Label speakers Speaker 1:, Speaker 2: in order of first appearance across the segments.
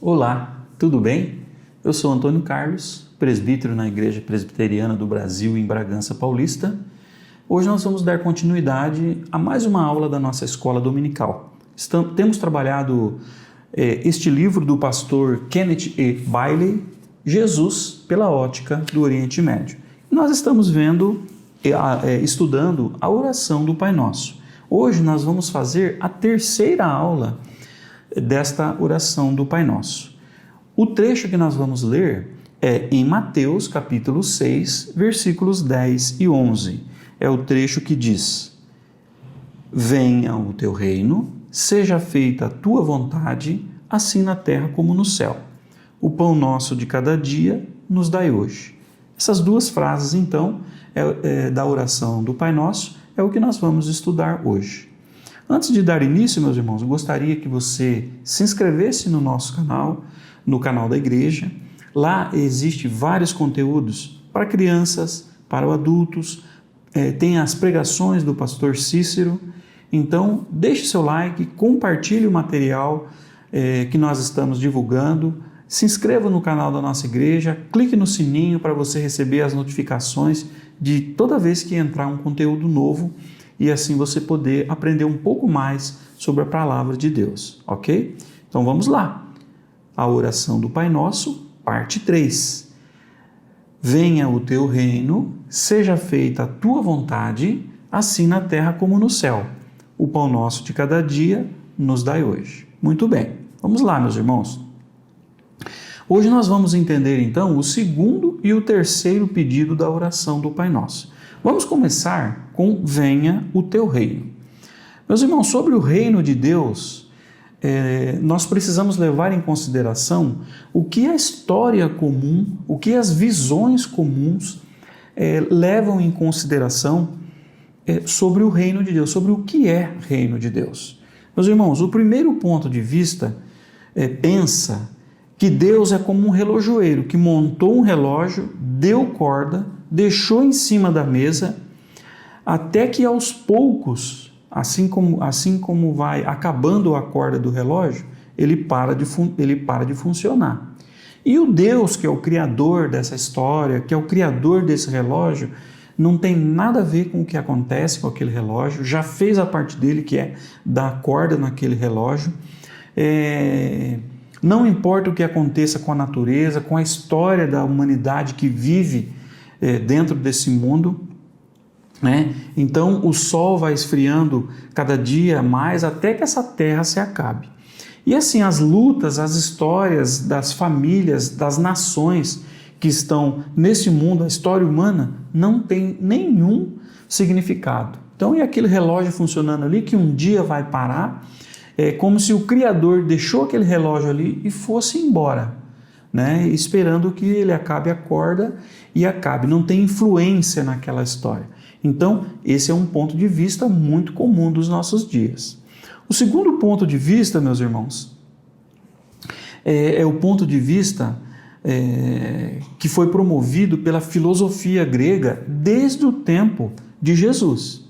Speaker 1: Olá, tudo bem? Eu sou Antônio Carlos, presbítero na Igreja Presbiteriana do Brasil em Bragança Paulista. Hoje nós vamos dar continuidade a mais uma aula da nossa escola dominical. Temos trabalhado este livro do pastor Kenneth E. Bailey, Jesus pela ótica do Oriente Médio. Nós estamos estudando a oração do Pai Nosso. Hoje nós vamos fazer a terceira aula desta oração do Pai Nosso. O trecho que nós vamos ler é em Mateus capítulo 6, versículos 10 e 11. É o trecho que diz: Venha o teu reino, seja feita a tua vontade, assim na terra como no céu. O pão nosso de cada dia nos dai hoje. Essas duas frases, então, da oração do Pai Nosso, é o que nós vamos estudar hoje. Antes de dar início, meus irmãos, eu gostaria que você se inscrevesse no nosso canal, no canal da igreja. Lá existe vários conteúdos para crianças, para adultos, tem as pregações do pastor Cícero. Então, deixe seu like, compartilhe o material que nós estamos divulgando, se inscreva no canal da nossa igreja, clique no sininho para você receber as notificações de toda vez que entrar um conteúdo novo e assim você poder aprender um pouco mais sobre a palavra de Deus, ok? Então vamos lá. A oração do Pai Nosso, parte 3. Venha o teu reino, seja feita a tua vontade, assim na terra como no céu. O pão nosso de cada dia nos dai hoje. Muito bem, vamos lá, meus irmãos. Hoje nós vamos entender então o segundo e o terceiro pedido da oração do Pai Nosso. Vamos começar com venha o teu reino. Meus irmãos, sobre o reino de Deus, nós precisamos levar em consideração o que a história comum, o que as visões comuns levam em consideração sobre o reino de Deus, sobre o que é reino de Deus. Meus irmãos, o primeiro ponto de vista pensa que Deus é como um relojoeiro que montou um relógio, deu corda, deixou em cima da mesa, até que aos poucos, assim como vai acabando a corda do relógio, ele para de funcionar. E o Deus, que é o criador dessa história, que é o criador desse relógio, não tem nada a ver com o que acontece com aquele relógio, já fez a parte dele, que é dar corda naquele relógio. Não importa o que aconteça com a natureza, com a história da humanidade que vive dentro desse mundo, né? Então o sol vai esfriando cada dia mais até que essa terra se acabe. E assim as lutas, as histórias das famílias, das nações que estão nesse mundo, a história humana, não tem nenhum significado. Então é aquele relógio funcionando ali que um dia vai parar. É como se o Criador deixou aquele relógio ali e fosse embora, né? Esperando que ele acabe a corda e acabe. Não tem influência naquela história. Então, esse é um ponto de vista muito comum dos nossos dias. O segundo ponto de vista, meus irmãos, é o ponto de vista que foi promovido pela filosofia grega desde o tempo de Jesus.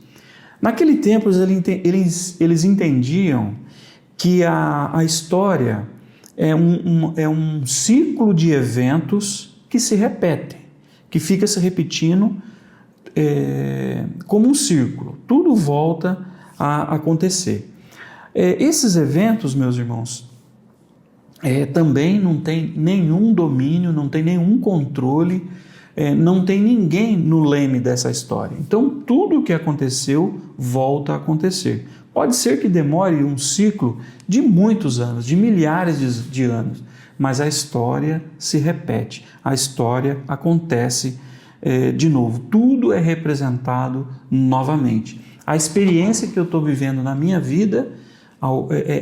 Speaker 1: Naquele tempo, eles entendiam que a história é um ciclo de eventos que se repetem, que fica se repetindo como um círculo. Tudo volta a acontecer. Esses eventos, meus irmãos, também não tem nenhum domínio, não tem nenhum controle, não tem ninguém no leme dessa história. Então, tudo o que aconteceu volta a acontecer. Pode ser que demore um ciclo de muitos anos, de milhares de anos, mas a história se repete, a história acontece de novo. Tudo é representado novamente. A experiência que eu estou vivendo na minha vida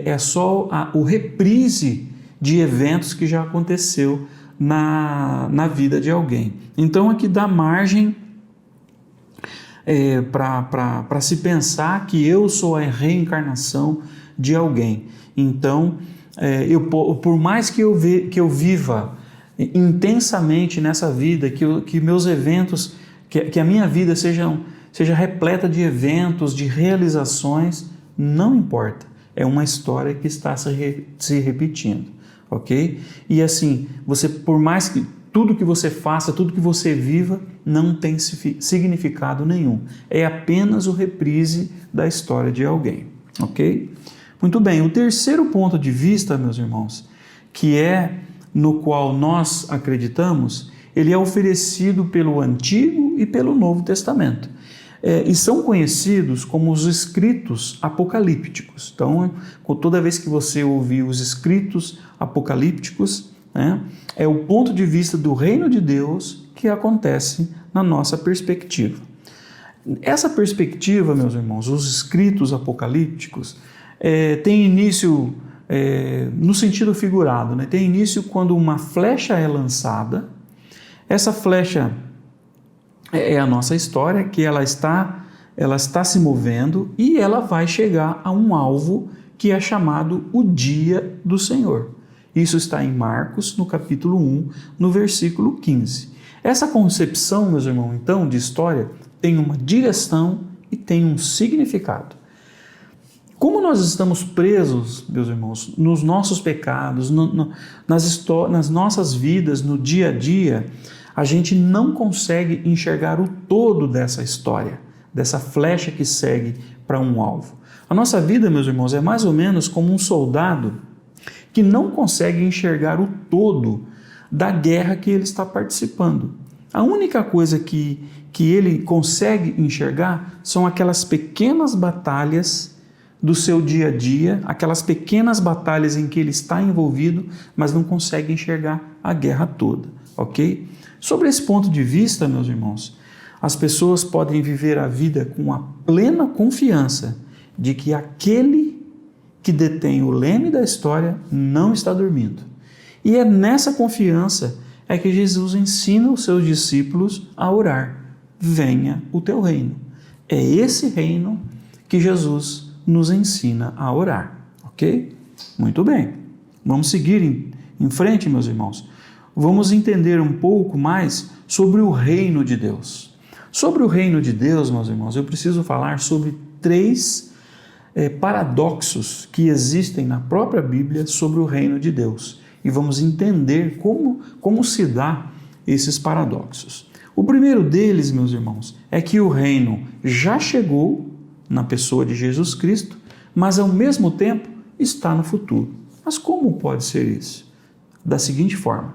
Speaker 1: é só o reprise de eventos que já aconteceu na vida de alguém. Então aqui dá margem para se pensar que eu sou a reencarnação de alguém. Então, por mais que eu viva intensamente nessa vida, que meus eventos, que a minha vida seja repleta de eventos, de realizações, não importa. É uma história que está se repetindo. ok? E assim, você, por mais que tudo que você faça, tudo que você viva, não tem significado nenhum. É apenas o reprise da história de alguém, ok? Muito bem, o terceiro ponto de vista, meus irmãos, que é no qual nós acreditamos, ele é oferecido pelo Antigo e pelo Novo Testamento. E são conhecidos como os escritos apocalípticos. Então, toda vez que você ouvir os escritos apocalípticos, né, é o ponto de vista do reino de Deus que acontece na nossa perspectiva. Essa perspectiva, meus irmãos, os escritos apocalípticos, tem início no sentido figurado, né? Tem início quando uma flecha é lançada. Essa flecha é a nossa história, que ela está se movendo e ela vai chegar a um alvo que é chamado o dia do Senhor. Isso está em Marcos, no capítulo 1, no versículo 15. Essa concepção, meus irmãos, então, de história, tem uma direção e tem um significado. Como nós estamos presos, meus irmãos, nos nossos pecados, nas nossas vidas, no dia a dia, a gente não consegue enxergar o todo dessa história, dessa flecha que segue para um alvo. A nossa vida, meus irmãos, é mais ou menos como um soldado que não consegue enxergar o todo da guerra que ele está participando. A única coisa que ele consegue enxergar são aquelas pequenas batalhas do seu dia a dia, aquelas pequenas batalhas em que ele está envolvido, mas não consegue enxergar a guerra toda, ok? Sobre esse ponto de vista, meus irmãos, as pessoas podem viver a vida com a plena confiança de que aquele que detém o leme da história não está dormindo. E é nessa confiança que Jesus ensina os seus discípulos a orar: venha o teu reino. É esse reino que Jesus nos ensina a orar, ok? Muito bem, vamos seguir em frente, meus irmãos. Vamos entender um pouco mais sobre o reino de Deus. Sobre o reino de Deus, meus irmãos, eu preciso falar sobre três paradoxos que existem na própria Bíblia sobre o reino de Deus. E vamos entender como se dá esses paradoxos. O primeiro deles, meus irmãos, é que o reino já chegou na pessoa de Jesus Cristo, mas ao mesmo tempo está no futuro. Mas como pode ser isso? Da seguinte forma: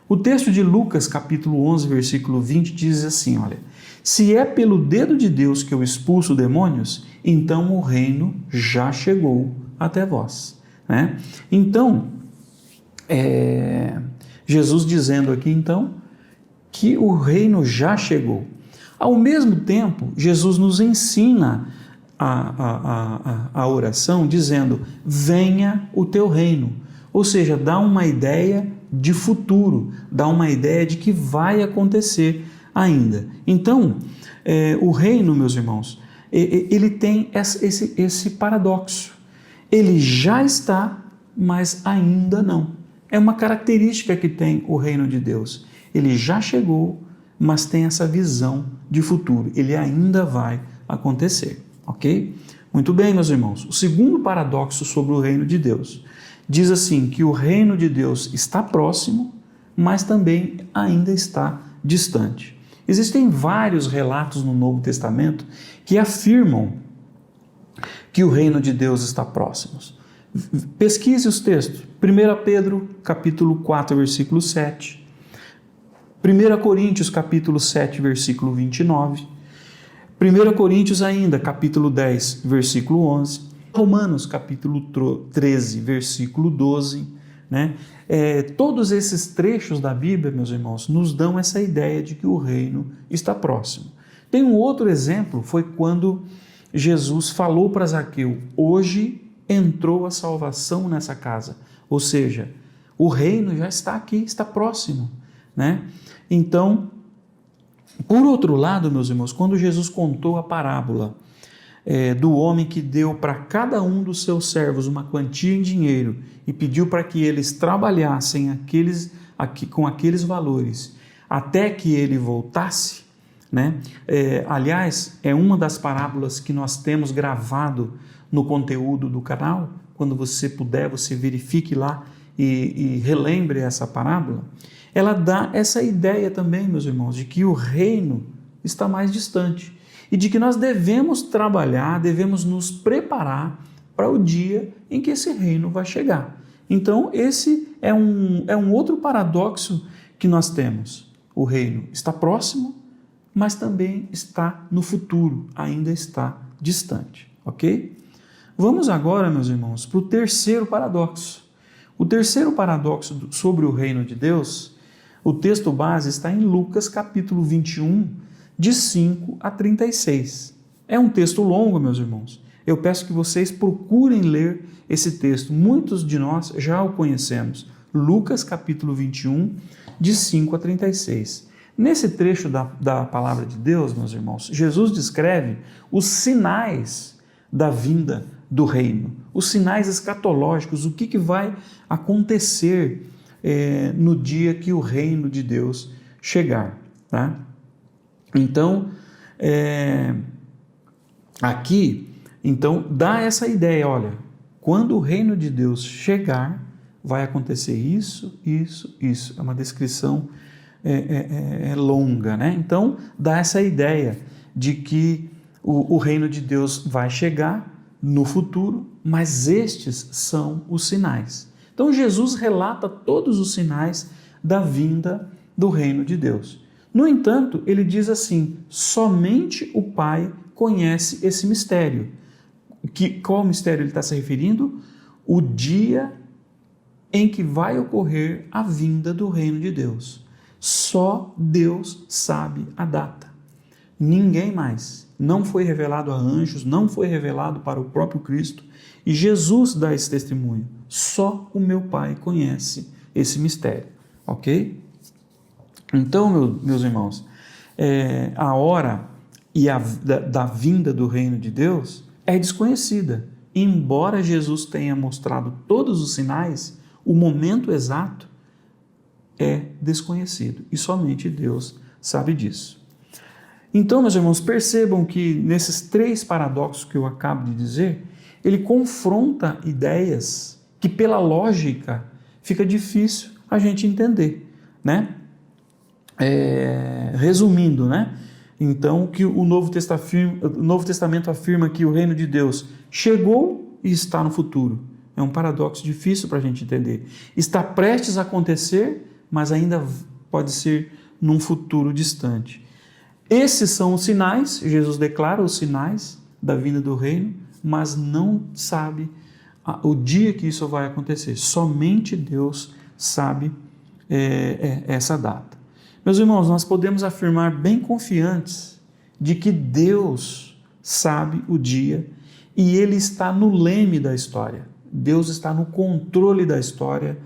Speaker 1: o texto de Lucas, capítulo 11, versículo 20, diz assim, olha: se é pelo dedo de Deus que eu expulso demônios, então o reino já chegou até vós. Né? Então, Jesus dizendo aqui, então, que o reino já chegou. Ao mesmo tempo, Jesus nos ensina a oração dizendo: venha o teu reino. Ou seja, dá uma ideia de futuro, dá uma ideia de que vai acontecer ainda. Então, o reino, meus irmãos, ele tem esse paradoxo. Ele já está, mas ainda não. É uma característica que tem o reino de Deus. Ele já chegou, mas tem essa visão de futuro. Ele ainda vai acontecer, ok? Muito bem, meus irmãos. O segundo paradoxo sobre o reino de Deus diz assim, que o reino de Deus está próximo, mas também ainda está distante. Existem vários relatos no Novo Testamento que afirmam que o reino de Deus está próximo. Pesquise os textos. 1 Pedro, capítulo 4, versículo 7. 1 Coríntios, capítulo 7, versículo 29. 1 Coríntios ainda, capítulo 10, versículo 11. Romanos, capítulo 13, versículo 12. Né? Todos esses trechos da Bíblia, meus irmãos, nos dão essa ideia de que o reino está próximo. Tem um outro exemplo, foi quando Jesus falou para Zaqueu: hoje entrou a salvação nessa casa. Ou seja, o reino já está aqui, está próximo. Né? Então, por outro lado, meus irmãos, quando Jesus contou a parábola do homem que deu para cada um dos seus servos uma quantia em dinheiro e pediu para que eles trabalhassem com aqueles valores até que ele voltasse, né? Aliás, é uma das parábolas que nós temos gravado no conteúdo do canal. Quando você puder, você verifique lá e relembre essa parábola, ela dá essa ideia também, meus irmãos, de que o reino está mais distante e de que nós devemos trabalhar, devemos nos preparar para o dia em que esse reino vai chegar. Então, esse é um outro paradoxo que nós temos. O reino está próximo, mas também está no futuro, ainda está distante, ok? Vamos agora, meus irmãos, para o terceiro paradoxo. O terceiro paradoxo sobre o reino de Deus, o texto base está em Lucas capítulo 21, de 5 a 36. É um texto longo, meus irmãos. Eu peço que vocês procurem ler esse texto. Muitos de nós já o conhecemos. Lucas capítulo 21, de 5 a 36. Nesse trecho da palavra de Deus, meus irmãos, Jesus descreve os sinais da vinda do reino, os sinais escatológicos, o que vai acontecer no dia que o reino de Deus chegar. Tá? Então, aqui, dá essa ideia, olha, quando o reino de Deus chegar, vai acontecer isso, isso, isso. É uma descrição longa, né? Então, dá essa ideia de que o reino de Deus vai chegar no futuro, mas estes são os sinais. Então, Jesus relata todos os sinais da vinda do reino de Deus. No entanto, ele diz assim, somente o Pai conhece esse mistério. Qual mistério ele está se referindo? O dia em que vai ocorrer a vinda do reino de Deus. Só Deus sabe a data. Ninguém mais. Não foi revelado a anjos, não foi revelado para o próprio Cristo. E Jesus dá esse testemunho. Só o meu Pai conhece esse mistério. Ok? Então, meus irmãos, a hora da vinda do reino de Deus é desconhecida. Embora Jesus tenha mostrado todos os sinais, o momento exato é desconhecido e somente Deus sabe disso. Então, meus irmãos, percebam que nesses três paradoxos que eu acabo de dizer, ele confronta ideias que pela lógica fica difícil a gente entender, né? Resumindo, né? Então, que o Novo Testamento afirma que o reino de Deus chegou e está no futuro. É um paradoxo difícil para a gente entender. Está prestes a acontecer, mas ainda pode ser num futuro distante. Esses são os sinais, Jesus declara os sinais da vinda do reino, mas não sabe o dia que isso vai acontecer. Somente Deus sabe essa data. Meus irmãos, nós podemos afirmar bem confiantes de que Deus sabe o dia e Ele está no leme da história. Deus está no controle da história.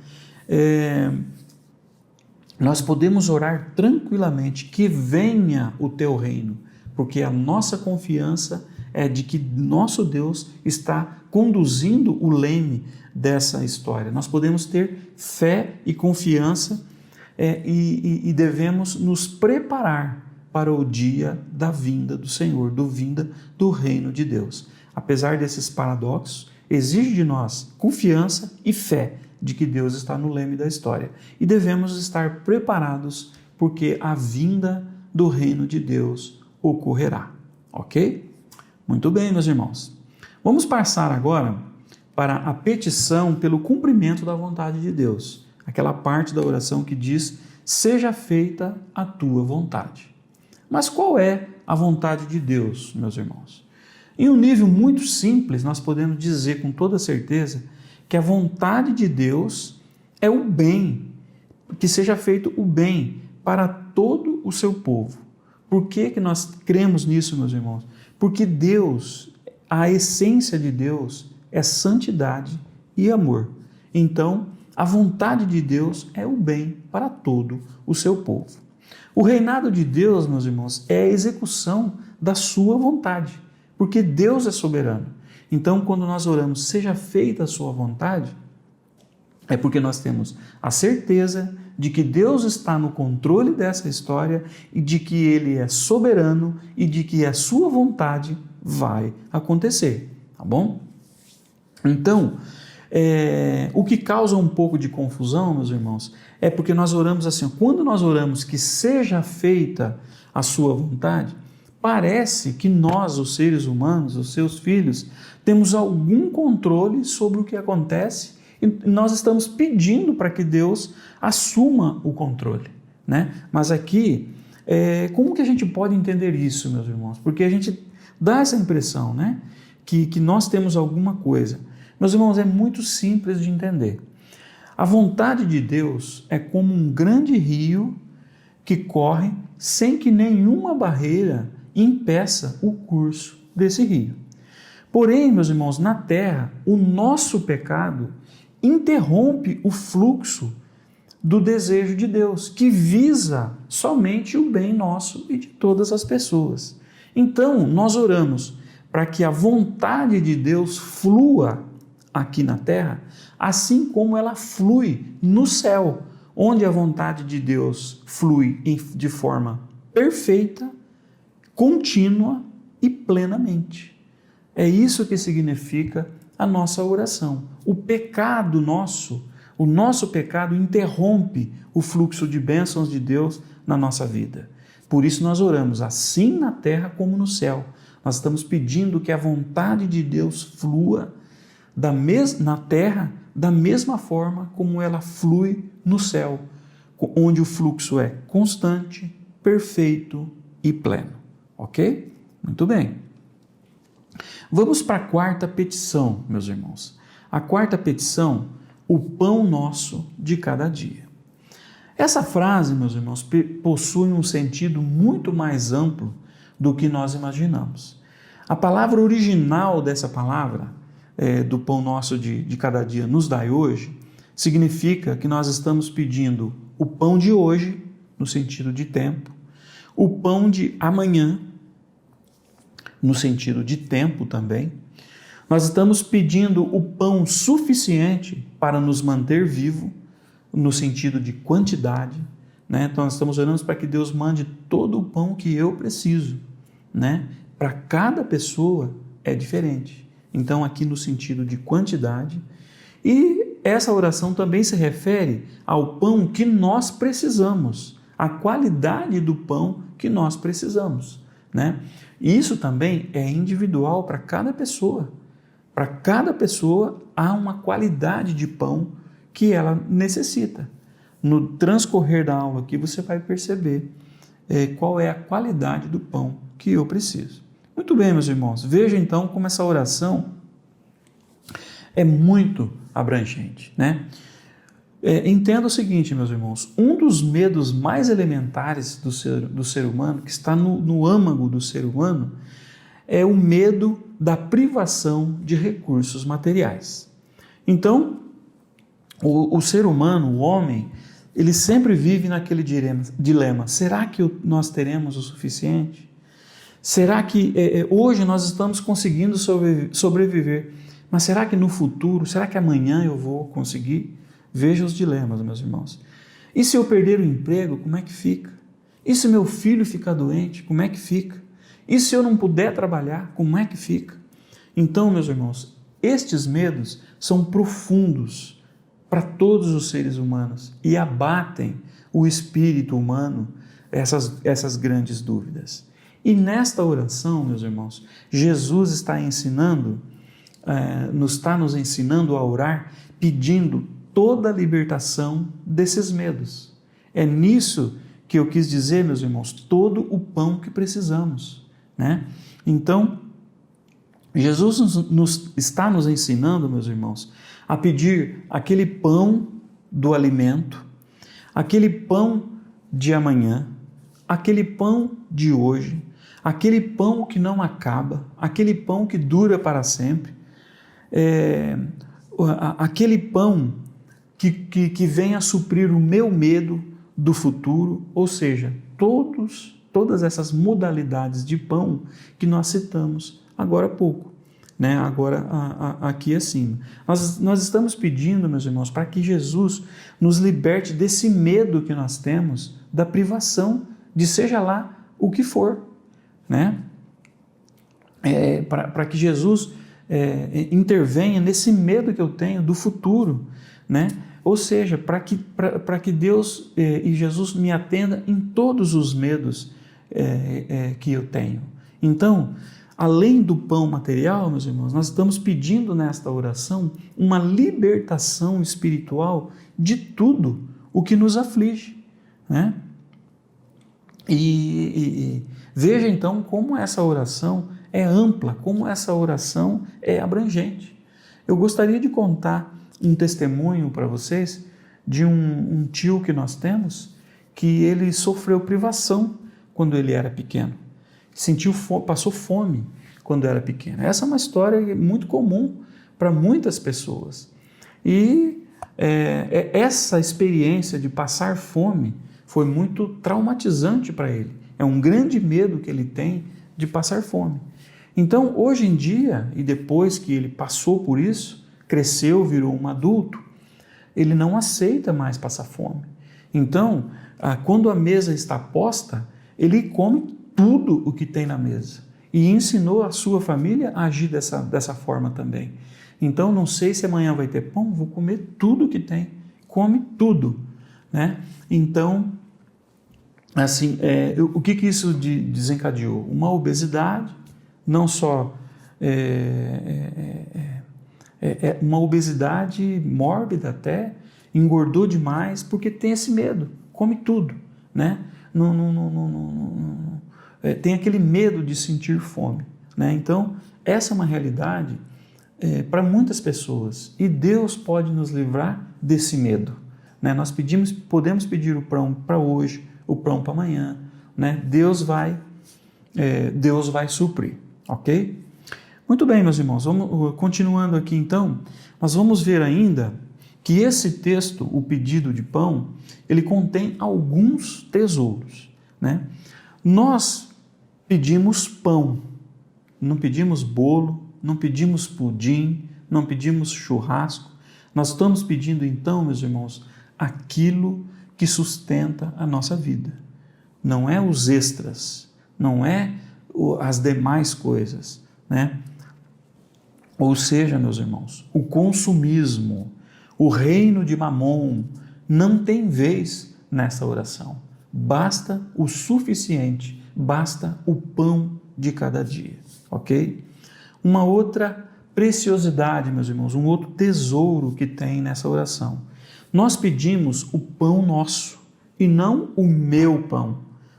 Speaker 1: Nós podemos orar tranquilamente que venha o teu reino, porque a nossa confiança é de que nosso Deus está conduzindo o leme dessa história. Nós podemos ter fé e confiança e devemos nos preparar para o dia da vinda do Senhor, vinda do reino de Deus. Apesar desses paradoxos, exige de nós confiança e fé de que Deus está no leme da história. E devemos estar preparados porque a vinda do reino de Deus ocorrerá. Ok? Muito bem, meus irmãos. Vamos passar agora para a petição pelo cumprimento da vontade de Deus. Aquela parte da oração que diz, seja feita a tua vontade. Mas qual é a vontade de Deus, meus irmãos? Em um nível muito simples, nós podemos dizer com toda certeza que a vontade de Deus é o bem, que seja feito o bem para todo o seu povo. Por que nós cremos nisso, meus irmãos? Porque Deus, a essência de Deus é santidade e amor. Então, a vontade de Deus é o bem para todo o seu povo. O reinado de Deus, meus irmãos, é a execução da sua vontade, porque Deus é soberano. Então, quando nós oramos, seja feita a sua vontade, é porque nós temos a certeza de que Deus está no controle dessa história e de que Ele é soberano e de que a sua vontade vai acontecer, tá bom? Então, O que causa um pouco de confusão, meus irmãos, é porque nós oramos assim, quando nós oramos que seja feita a sua vontade, parece que nós, os seres humanos, os seus filhos, temos algum controle sobre o que acontece e nós estamos pedindo para que Deus assuma o controle, né? Mas aqui, como que a gente pode entender isso, meus irmãos? Porque a gente dá essa impressão, né? Que nós temos alguma coisa. Meus irmãos, é muito simples de entender. A vontade de Deus é como um grande rio que corre sem que nenhuma barreira impeça o curso desse rio. Porém, meus irmãos, na terra, o nosso pecado interrompe o fluxo do desejo de Deus, que visa somente o bem nosso e de todas as pessoas. Então, nós oramos para que a vontade de Deus flua aqui na terra, assim como ela flui no céu, onde a vontade de Deus flui de forma perfeita, contínua e plenamente. É isso que significa a nossa oração. O pecado nosso, o nosso pecado interrompe o fluxo de bênçãos de Deus na nossa vida. Por isso nós oramos assim na terra como no céu. Nós estamos pedindo que a vontade de Deus flua na terra da mesma forma como ela flui no céu, onde o fluxo é constante, perfeito e pleno. Ok? Muito bem. Vamos para a quarta petição, meus irmãos. A quarta petição, o pão nosso de cada dia. Essa frase, meus irmãos, possui um sentido muito mais amplo do que nós imaginamos. A palavra original dessa palavra, do pão nosso de cada dia nos dai hoje, significa que nós estamos pedindo o pão de hoje, no sentido de tempo, o pão de amanhã, no sentido de tempo também. Nós estamos pedindo o pão suficiente para nos manter vivo, no sentido de quantidade, né? Então nós estamos orando para que Deus mande todo o pão que eu preciso, né? Para cada pessoa é diferente. Então aqui no sentido de quantidade, e essa oração também se refere ao pão que nós precisamos, a qualidade do pão que nós precisamos, né? Isso também é individual para cada pessoa. Para cada pessoa há uma qualidade de pão que ela necessita. No transcorrer da aula aqui você vai perceber qual é a qualidade do pão que eu preciso. Muito bem, meus irmãos, veja então como essa oração é muito abrangente, né? Entenda o seguinte, meus irmãos, um dos medos mais elementares do ser humano, que está no âmago do ser humano, é o medo da privação de recursos materiais. Então, o ser humano, o homem, ele sempre vive naquele dilema: será que nós teremos o suficiente? Será que hoje nós estamos conseguindo sobreviver, mas será que no futuro, será que amanhã eu vou conseguir? Veja os dilemas, meus irmãos. E se eu perder o emprego, como é que fica? E se meu filho ficar doente, como é que fica? E se eu não puder trabalhar, como é que fica? Então, meus irmãos, estes medos são profundos para todos os seres humanos e abatem o espírito humano, essas grandes dúvidas. E nesta oração, meus irmãos, Jesus está nos ensinando a orar, pedindo toda a libertação desses medos. É nisso que eu quis dizer, meus irmãos, todo o pão que precisamos, né? Então, Jesus está nos ensinando, meus irmãos, a pedir aquele pão do alimento, aquele pão de amanhã, aquele pão de hoje, aquele pão que não acaba, aquele pão que dura para sempre, aquele pão que venha suprir o meu medo do futuro, ou seja, todas essas modalidades de pão que nós citamos agora há pouco, né? Agora aqui acima. Nós estamos pedindo, meus irmãos, para que Jesus nos liberte desse medo que nós temos da privação de seja lá o que for, né? Para que Jesus intervenha nesse medo que eu tenho do futuro, né? Ou seja, para que Deus e Jesus me atenda em todos os medos que eu tenho. Então, além do pão material, meus irmãos, nós estamos pedindo nesta oração uma libertação espiritual de tudo o que nos aflige, né? E veja então como essa oração é ampla, como essa oração é abrangente. Eu gostaria de contar um testemunho para vocês de um tio que nós temos, que ele sofreu privação quando ele era pequeno. Passou fome quando era pequeno. Essa é uma história muito comum para muitas pessoas. E essa experiência de passar fome foi muito traumatizante para ele. É um grande medo que ele tem de passar fome. Então, hoje em dia, e depois que ele passou por isso, cresceu, virou um adulto, ele não aceita mais passar fome. Então, quando a mesa está posta, ele come tudo o que tem na mesa. E ensinou a sua família a agir dessa forma também. Então, não sei se amanhã vai ter pão, vou comer tudo que tem. Come tudo, né? Então, assim, o que isso desencadeou? Uma obesidade, não só uma obesidade mórbida até, engordou demais porque tem esse medo, come tudo, né? Tem aquele medo de sentir fome, né? Então, essa é uma realidade para muitas pessoas e Deus pode nos livrar desse medo, né? Nós podemos pedir o pão para hoje, o pão para amanhã, né? Deus vai suprir, ok? Muito bem, meus irmãos, continuando aqui então, nós vamos ver ainda que esse texto, o pedido de pão, ele contém alguns tesouros, né? Nós pedimos pão, não pedimos bolo, não pedimos pudim, não pedimos churrasco, nós estamos pedindo então, meus irmãos, aquilo que sustenta a nossa vida, não é os extras, não é as demais coisas, né? Ou seja, meus irmãos, o consumismo, o reino de Mamon não tem vez nessa oração. Basta o suficiente, basta o pão de cada dia, ok? Uma outra preciosidade, meus irmãos, um outro tesouro que tem nessa oração. Nós pedimos o pão nosso e não o meu pão,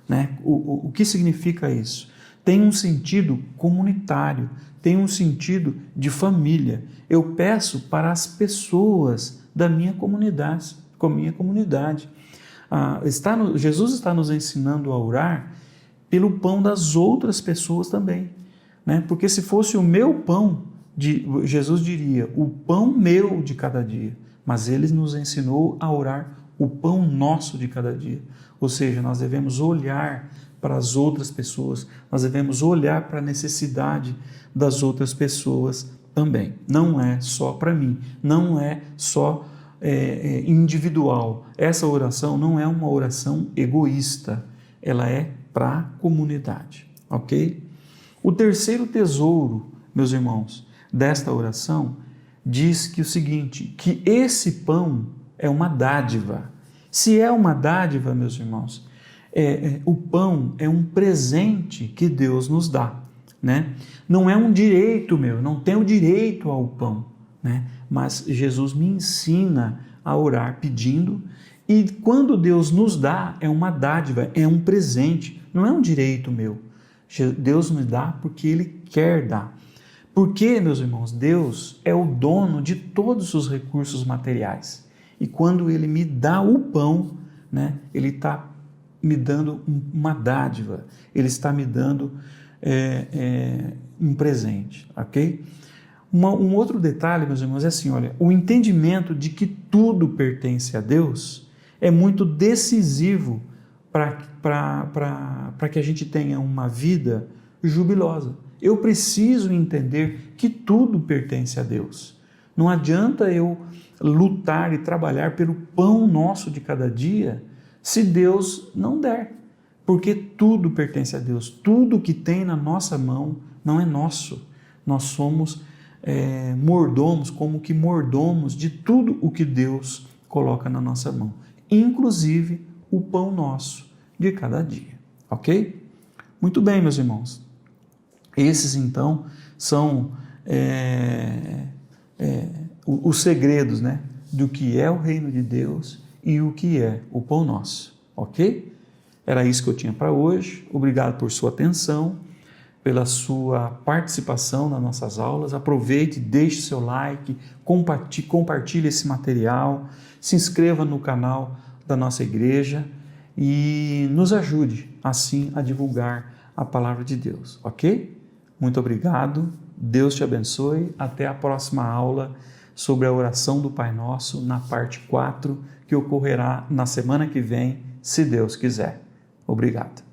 Speaker 1: né? O que significa isso? Tem um sentido comunitário, tem um sentido de família. Eu peço para as pessoas da minha comunidade, Jesus está nos ensinando a orar pelo pão das outras pessoas também, né? Porque se fosse o meu pão, Jesus diria, o pão meu de cada dia, mas ele nos ensinou a orar o pão nosso de cada dia. Ou seja, nós devemos olhar para as outras pessoas, nós devemos olhar para a necessidade das outras pessoas também. Não é só para mim, não é só individual. Essa oração não é uma oração egoísta, ela é para a comunidade, ok? O terceiro tesouro, meus irmãos, desta oração diz que o seguinte, que esse pão é uma dádiva. Se é uma dádiva, meus irmãos, o pão é um presente que Deus nos dá, né? Não é um direito meu, não tenho direito ao pão, né? Mas Jesus me ensina a orar pedindo, e quando Deus nos dá, é uma dádiva, é um presente, não é um direito meu. Deus me dá porque Ele quer dar. Porque, meus irmãos, Deus é o dono de todos os recursos materiais. E quando Ele me dá o pão, né, Ele está me dando uma dádiva, Ele está me dando um presente, ok? Um outro detalhe, meus irmãos, é assim, olha, o entendimento de que tudo pertence a Deus é muito decisivo para que a gente tenha uma vida jubilosa. Eu preciso entender que tudo pertence a Deus. Não adianta eu lutar e trabalhar pelo pão nosso de cada dia se Deus não der, porque tudo pertence a Deus. Tudo que tem na nossa mão não é nosso. Nós somos mordomos, como que mordomos de tudo o que Deus coloca na nossa mão, inclusive o pão nosso de cada dia, ok? Muito bem, meus irmãos. Esses, então, são os segredos, né, do que é o reino de Deus e o que é o pão nosso, ok? Era isso que eu tinha para hoje. Obrigado por sua atenção, pela sua participação nas nossas aulas. Aproveite, deixe seu like, compartilhe esse material, se inscreva no canal da nossa igreja e nos ajude, assim, a divulgar a palavra de Deus, ok? Muito obrigado, Deus te abençoe. Até a próxima aula sobre a oração do Pai Nosso, na parte 4, que ocorrerá na semana que vem, se Deus quiser. Obrigado.